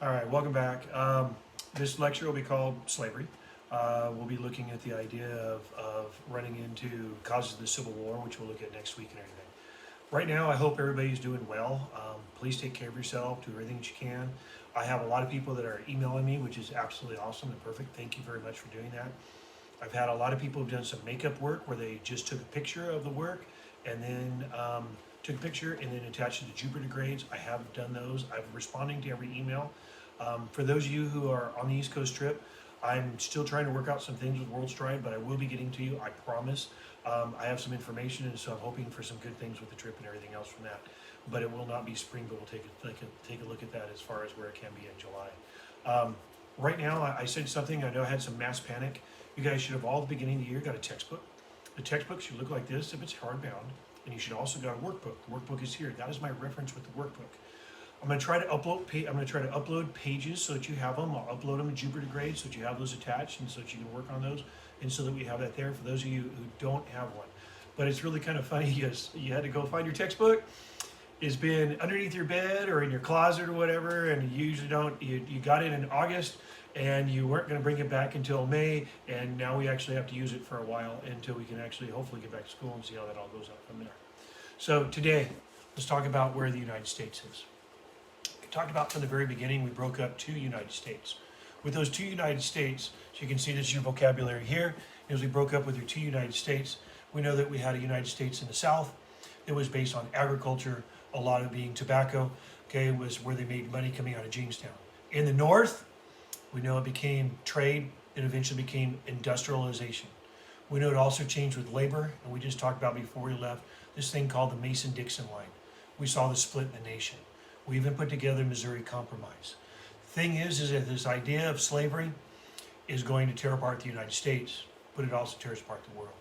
All right, welcome back. This lecture will be called Slavery. We'll be looking at the idea of running into causes of the Civil War, which we'll look at next week and everything. Right now, I hope everybody's doing well. Please take care of yourself, do everything that you can. I have a lot of people that are emailing me, which is absolutely awesome and perfect. Thank you very much for doing that. I've had a lot of people who've done some makeup work where they just took a picture of the work and then took a picture and then attached it to Jupiter grades. I have done those. I'm responding to every email. For those of you who are on the East Coast trip, I'm still trying to work out some things with WorldStride, but I will be getting to you, I promise. I have some information, and so I'm hoping for some good things with the trip and everything else from that. But it will not be spring, but we'll take a look at that as far as where it can be in July. Right now, I said something, I know I had some mass panic. You guys should have all at the beginning of the year got a textbook. The textbook should look like this if it's hardbound, and you should also got a workbook. The workbook is here. That is my reference with the workbook. I'm going to try to upload pages so that you have them. I'll upload them in Jupiter Grade so that you have those attached and so that you can work on those, and so that we have that there for those of you who don't have one. But it's really kind of funny because you had to go find your textbook. It's been underneath your bed or in your closet or whatever, and you usually don't. You got it in August, and you weren't going to bring it back until May, and now we actually have to use it for a while until we can actually hopefully get back to school and see how that all goes out from there. So today, let's talk about where the United States is. We talked about from the very beginning, we broke up two United States. With those two United States, so you can see this is your vocabulary here, as we broke up with your two United States, we know that we had a United States in the South. It was based on agriculture, a lot of it being tobacco, okay, it was where they made money coming out of Jamestown. In the North, we know it became trade, and eventually became industrialization. We know it also changed with labor, and we just talked about before we left, this thing called the Mason-Dixon line. We saw the split in the nation. We even put together the Missouri Compromise. The thing is that this idea of slavery is going to tear apart the United States, but it also tears apart the world.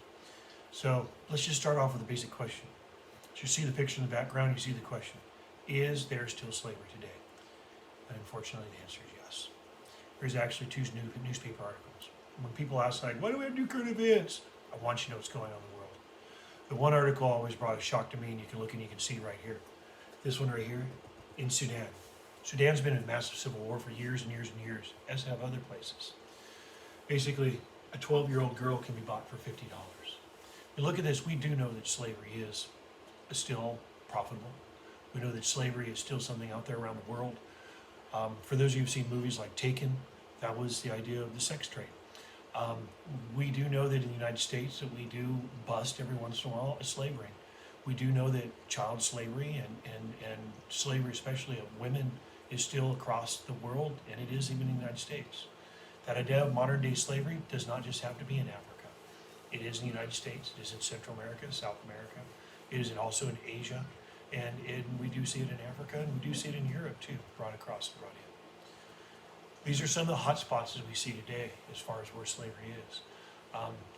So let's just start off with a basic question. So you see the picture in the background, you see the question. Is there still slavery today? And unfortunately, the answer is yes. There's actually two newspaper articles. When people ask, like, why do we have to do current events? I want you to know what's going on in the world. The one article always brought a shock to me, and you can look and you can see right here. This one right here, in Sudan. Sudan's been in massive civil war for years and years and years, as have other places. Basically, a 12-year-old girl can be bought for $50. We look at this, we do know that slavery is still profitable. We know that slavery is still something out there around the world. For those of you who've seen movies like Taken, that was the idea of the sex trade. We do know that in the United States that we do bust every once in a while a slave ring. We do know that child slavery and slavery, especially of women, is still across the world, and it is even in the United States. That idea of modern day slavery does not just have to be in Africa. It is in the United States, it is in Central America, South America, it is also in Asia, and we do see it in Africa, and we do see it in Europe too, brought across and brought in. These are some of the hot spots that we see today as far as where slavery is.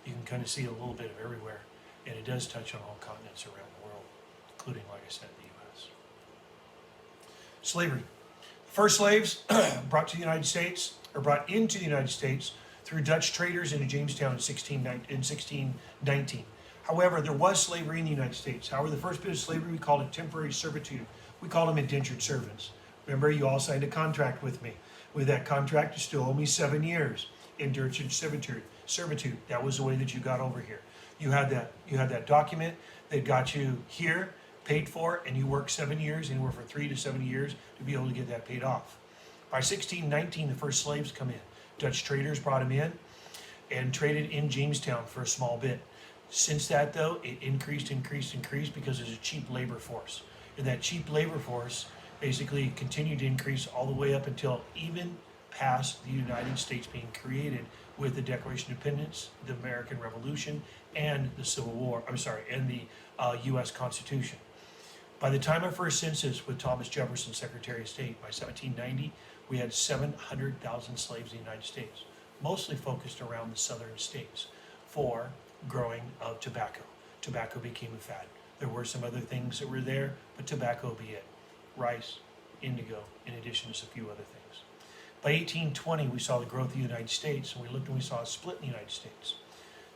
You can kind of see a little bit of everywhere, and it does touch on all continents around the world, including, like I said, the U.S. Slavery. The first slaves brought to the United States, or brought into the United States through Dutch traders into Jamestown in 1619. However, there was slavery in the United States. However, the first bit of slavery, we called it temporary servitude. We called them indentured servants. Remember, you all signed a contract with me. With that contract, you still owe me 7 years. Indentured servitude. That was the way that you got over here. You had that document that got you here, paid for, and you worked 7 years, anywhere from 3 to 7 years, to be able to get that paid off. By 1619, the first slaves come in. Dutch traders brought them in and traded in Jamestown for a small bit. Since that, though, it increased because there's a cheap labor force. And that cheap labor force basically continued to increase all the way up until even past the United States being created with the Declaration of Independence, the American Revolution, and the Civil War, and the U.S. Constitution. By the time of first census with Thomas Jefferson, Secretary of State, by 1790, we had 700,000 slaves in the United States, mostly focused around the southern states for growing of tobacco. Tobacco became a fad. There were some other things that were there, but tobacco be it. Rice, indigo, in addition to a few other things. By 1820, we saw the growth of the United States, and we looked and we saw a split in the United States.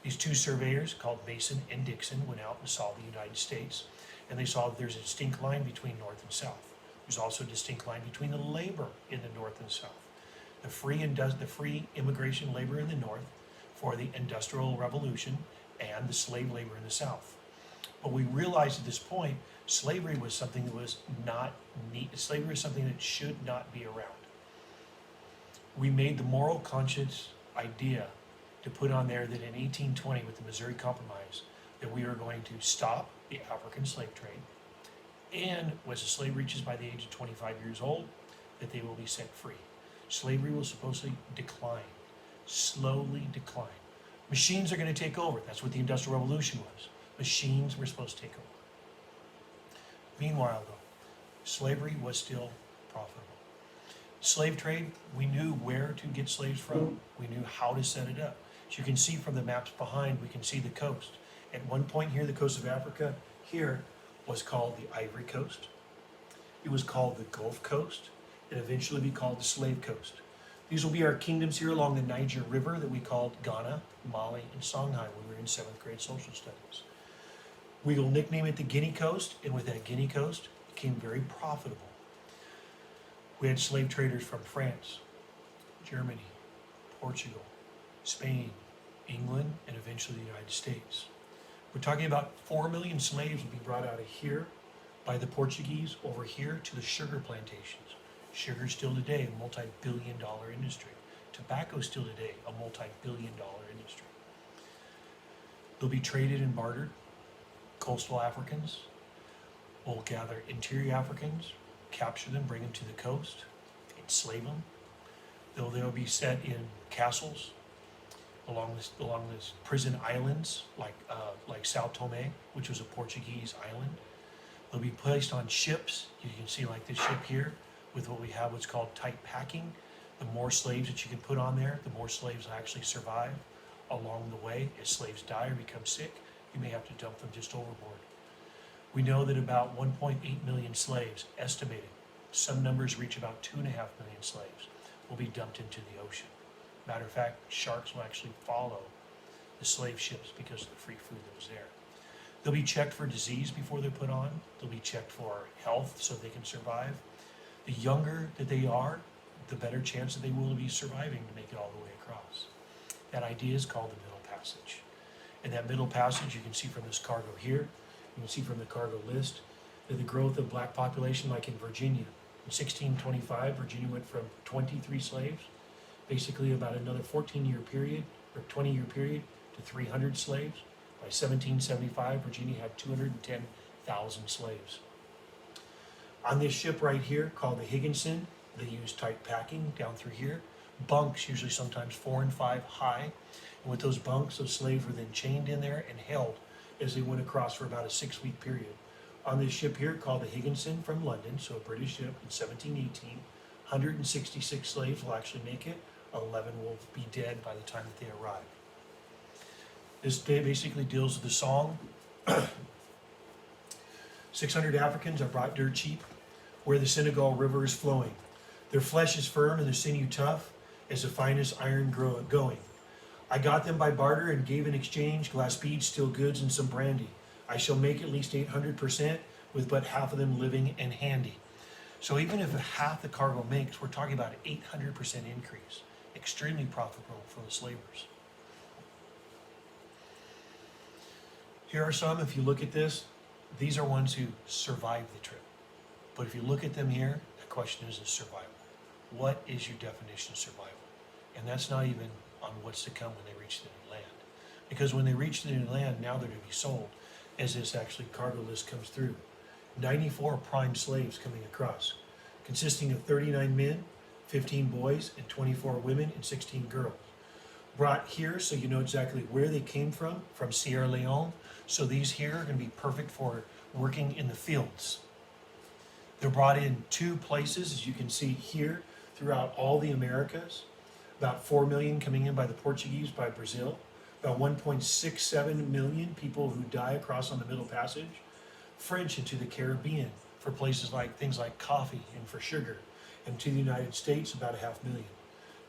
These two surveyors, called Mason and Dixon, went out and saw the United States, and they saw that there's a distinct line between North and South. There's also a distinct line between the labor in the North and the South. The free immigration labor in the North for the Industrial Revolution and the slave labor in the South. But we realized at this point, slavery was something that was not neat. Slavery is something that should not be around. We made the moral conscience idea to put on there that in 1820 with the Missouri Compromise, that we are going to stop the African slave trade, and once a slave reaches by the age of 25 years old, that they will be set free. Slavery will supposedly decline, slowly decline. Machines are going to take over. That's what the Industrial Revolution was. Machines were supposed to take over. Meanwhile, though, slavery was still profitable. Slave trade, we knew where to get slaves from. We knew how to set it up. As you can see from the maps behind, we can see the coast. At one point here, the coast of Africa, here was called the Ivory Coast. It was called the Gulf Coast, and eventually be called the Slave Coast. These will be our kingdoms here along the Niger River that we called Ghana, Mali, and Songhai when we were in 7th grade social studies. We will nickname it the Guinea Coast, and with that Guinea Coast, it became very profitable. We had slave traders from France, Germany, Portugal, Spain, England, and eventually the United States. We're talking about 4 million slaves will be brought out of here by the Portuguese over here to the sugar plantations. Sugar still today a multi-billion-dollar industry. Tobacco still today a multi-billion-dollar industry. They'll be traded and bartered. Coastal Africans will gather interior Africans, capture them, bring them to the coast, enslave them. They'll be set in castles along this prison islands like Sao Tome, which was a Portuguese island. They'll be placed on ships. You can see like this ship here with what we have what's called tight packing. The more slaves that you can put on there, the more slaves actually survive along the way. As slaves die or become sick, you may have to dump them just overboard. We know that about 1.8 million slaves, estimated, some numbers reach about 2.5 million slaves, will be dumped into the ocean. Matter of fact, sharks will actually follow the slave ships because of the free food that was there. They'll be checked for disease before they're put on. They'll be checked for health so they can survive. The younger that they are, the better chance that they will be surviving to make it all the way across. That idea is called the Middle Passage. And that Middle Passage, you can see from this cargo here, you can see from the cargo list, that the growth of black population, like in Virginia. In 1625, Virginia went from 23 slaves, basically about another 14-year period, or 20-year period, to 300 slaves. By 1775, Virginia had 210,000 slaves. On this ship right here, called the Higginson, they used tight packing down through here. Bunks, usually sometimes 4 and 5 high. And with those bunks, those slaves were then chained in there and held as they went across for about a 6-week period. On this ship here, called the Higginson from London, so a British ship in 1718, 166 slaves will actually make it. 11 will be dead by the time that they arrive. This day basically deals with the song. 600 Africans are brought dirt cheap, where the Senegal River is flowing. Their flesh is firm and their sinew tough, as the finest iron going. I got them by barter and gave in exchange glass beads, steel goods, and some brandy. I shall make at least 800%, with but half of them living and handy. So even if half the cargo makes, we're talking about an 800% increase. Extremely profitable for the slavers. Here are some, if you look at this, these are ones who survived the trip. But if you look at them here, the question is survival. What is your definition of survival? And that's not even on what's to come when they reach the new land. Because when they reach the new land, now they're to be sold, as this actually cargo list comes through. 94 prime slaves coming across, consisting of 39 men, 15 boys, and 24 women, and 16 girls. Brought here so you know exactly where they came from Sierra Leone. So these here are going to be perfect for working in the fields. They're brought in 2 places, as you can see here, throughout all the Americas. About 4 million coming in by the Portuguese, by Brazil. About 1.67 million people who die across on the Middle Passage. French into the Caribbean for places like things like coffee and for sugar. And to the United States, about 500,000.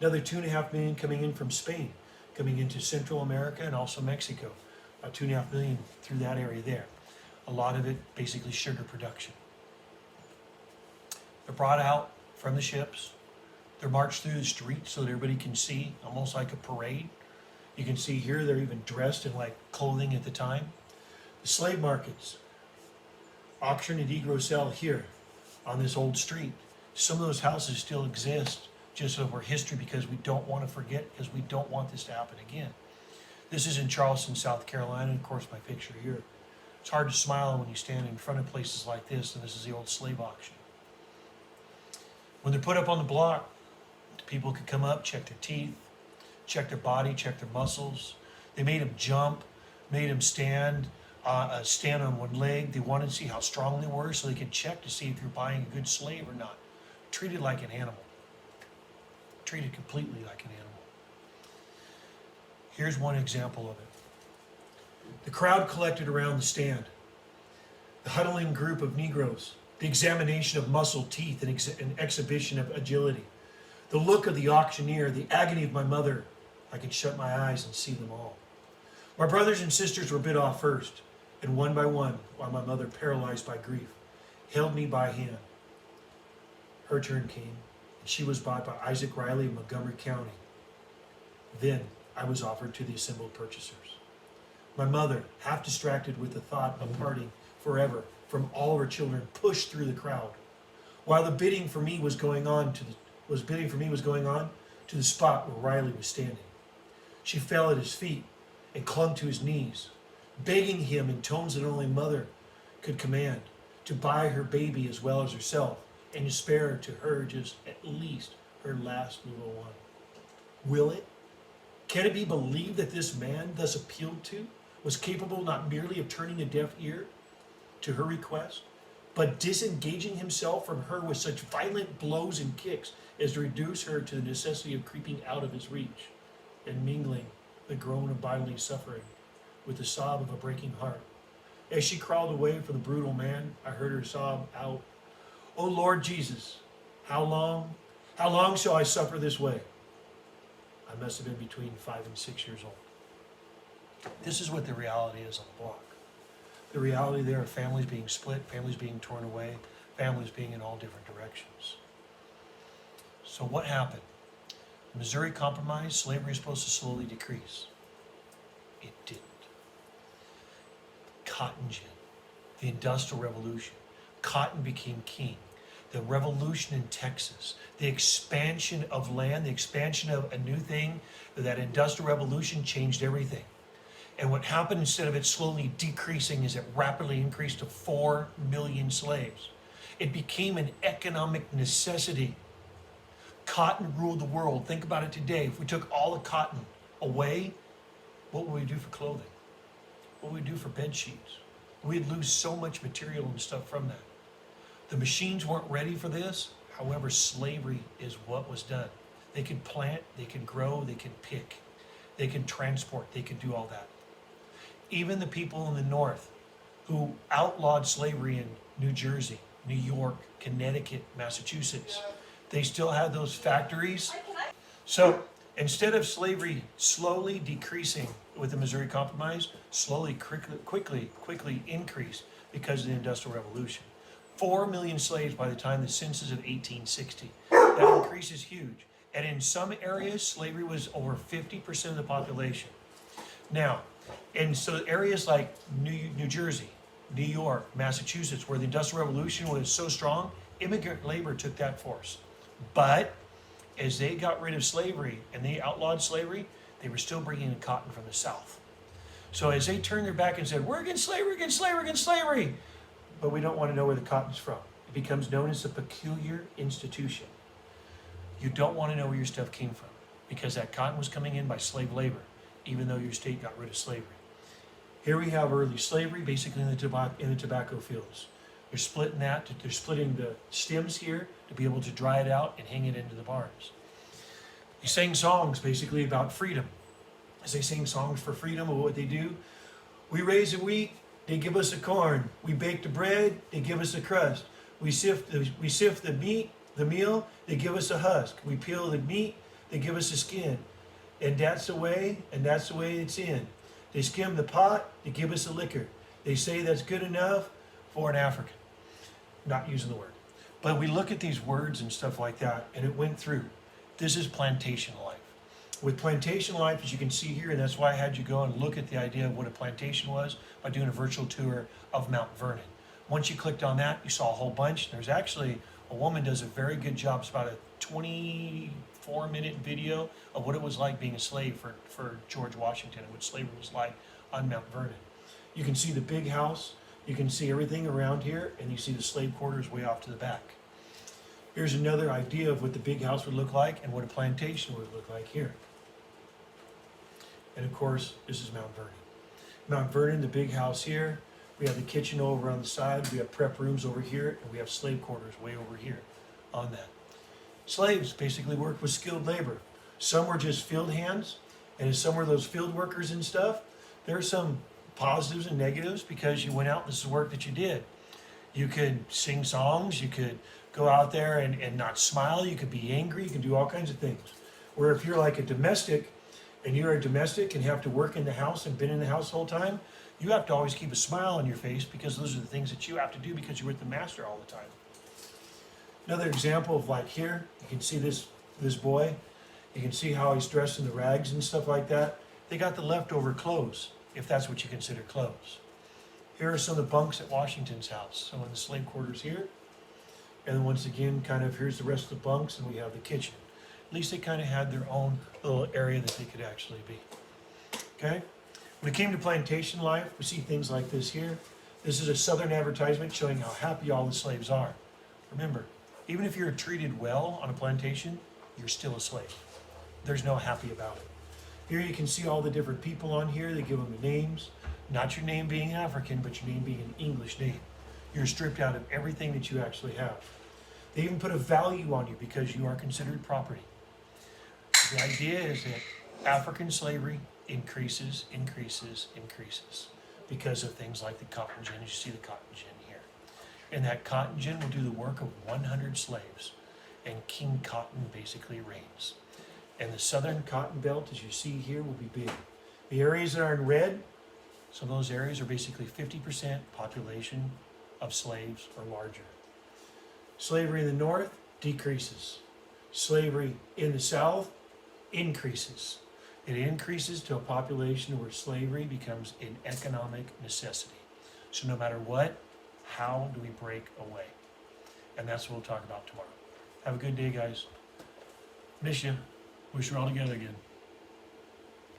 Another 2.5 million coming in from Spain, coming into Central America and also Mexico. About 2.5 million through that area there. A lot of it basically sugar production. They're brought out from the ships. They're marched through the streets so that everybody can see, almost like a parade. You can see here they're even dressed in like clothing at the time. The slave markets, auction and Negro sell here on this old street. Some of those houses still exist just over history because we don't want to forget, because we don't want this to happen again. This is in Charleston, South Carolina, and of course my picture here. It's hard to smile when you stand in front of places like this, and this is the old slave auction. When they're put up on the block, people could come up, check their teeth, check their body, check their muscles. They made them jump, made them stand on one leg. They wanted to see how strong they were so they could check to see if you're buying a good slave or not. Treated like an animal. Treated completely like an animal. Here's one example of it. The crowd collected around the stand. The huddling group of Negroes. The examination of muscle, teeth, and an exhibition of agility. The look of the auctioneer, the agony of my mother. I could shut my eyes and see them all. My brothers and sisters were bid off first, and one by one, while my mother, paralyzed by grief, held me by hand. Her turn came, and she was bought by Isaac Riley of Montgomery County. Then I was offered to the assembled purchasers. My mother, half distracted with the thought of parting forever from all of her children, pushed through the crowd, while the bidding for me was going on to the spot where Riley was standing. She fell at his feet and clung to his knees, begging him in tones that only mother could command, to buy her baby as well as herself, and to spare to her just at least her last little one. Will it? Can it be believed that this man thus appealed to was capable not merely of turning a deaf ear to her request, but disengaging himself from her with such violent blows and kicks as to reduce her to the necessity of creeping out of his reach and mingling the groan of bodily suffering with the sob of a breaking heart? As she crawled away from the brutal man, I heard her sob out, "O Lord Jesus, how long shall I suffer this way?" I must have been between 5 and 6 years old. This is what the reality is on the block. The reality there of families being split, families being torn away, families being in all different directions. So what happened? The Missouri Compromise, slavery is supposed to slowly decrease. It didn't. Cotton gin, the Industrial Revolution. Cotton became king. The revolution in Texas, the expansion of land, the expansion of a new thing, that Industrial Revolution changed everything. And what happened, instead of it slowly decreasing, is it rapidly increased to 4 million slaves. It became an economic necessity. Cotton ruled the world. Think about it today. If we took all the cotton away, what would we do for clothing? What would we do for bed sheets? We'd lose so much material and stuff from that. The machines weren't ready for this. However, slavery is what was done. They could plant, they could grow, they could pick, they could transport, they could do all that. Even the people in the North who outlawed slavery in New Jersey, New York, Connecticut, Massachusetts, they still had those factories. So instead of slavery slowly decreasing with the Missouri Compromise, slowly, quickly increased because of the Industrial Revolution. 4 million slaves by the time the census of 1860. That increase is huge. And in some areas, slavery was over 50% of the population. Now, and so areas like New Jersey, New York, Massachusetts, where the Industrial Revolution was so strong, immigrant labor took that force. But as they got rid of slavery and they outlawed slavery, they were still bringing in cotton from the South. So as they turned their back and said, "We're against slavery, against slavery, against slavery," but we don't want to know where the cotton's from. It becomes known as a peculiar institution. You don't want to know where your stuff came from because that cotton was coming in by slave labor, even though your state got rid of slavery. Here we have early slavery, basically in the tobacco fields. They're splitting that. They're splitting the stems here to be able to dry it out and hang it into the barns. They sang songs basically about freedom. As they sing songs for freedom, of what they do, we raise the wheat, they give us the corn. We bake the bread, they give us the crust. We sift the meat, the meal, they give us the husk. We peel the meat, they give us the skin. And that's the way it's in. They skim the pot, they give us the liquor. They say that's good enough for an African. Not using the word. But we look at these words and stuff like that, and it went through. This is plantation life. With plantation life, as you can see here, and that's why I had you go and look at the idea of what a plantation was by doing a virtual tour of Mount Vernon. Once you clicked on that, you saw a whole bunch. There's actually a woman does a very good job. It's about a 24-minute video of what it was like being a slave for George Washington and what slavery was like on Mount Vernon. You can see the big house. You can see everything around here, and you see the slave quarters way off to the back. Here's another idea of what the big house would look like and what a plantation would look like here. And of course, this is Mount Vernon. Mount Vernon, the big house here. We have the kitchen over on the side. We have prep rooms over here, and we have slave quarters way over here on that. Slaves basically worked with skilled labor. Some were just field hands, and some were those field workers and stuff. There are some positives and negatives because you went out, this is work that you did. You could sing songs, you could go out there and not smile, you could be angry, you can do all kinds of things. Where if you're like a domestic, and you're a domestic and have to work in the house and been in the house the whole time, you have to always keep a smile on your face because those are the things that you have to do because you're with the master all the time. Another example of like here, you can see this boy. You can see how he's dressed in the rags and stuff like that. They got the leftover clothes, if that's what you consider clothes. Here are some of the bunks at Washington's house. So in the slave quarters here. And then once again, kind of here's the rest of the bunks, and we have the kitchen. At least they kind of had their own little area that they could actually be. Okay? When it came to plantation life, we see things like this here. This is a Southern advertisement showing how happy all the slaves are. Remember, even if you're treated well on a plantation, you're still a slave. There's no happy about it. Here you can see all the different people on here. They give them the names. Not your name being African, but your name being an English name. You're stripped out of everything that you actually have. They even put a value on you because you are considered property. The idea is that African slavery increases because of things like the cotton gin. You see the cotton gin here. And that cotton gin will do the work of 100 slaves. And King Cotton basically reigns. And the southern cotton belt, as you see here, will be big. The areas that are in red, some of those areas are basically 50% population of slaves or larger. Slavery in the north decreases. Slavery in the south increases. It increases to a population where slavery becomes an economic necessity. So no matter what, how do we break away? And that's what we'll talk about tomorrow. Have a good day, guys. Miss you. Wish we're all together again.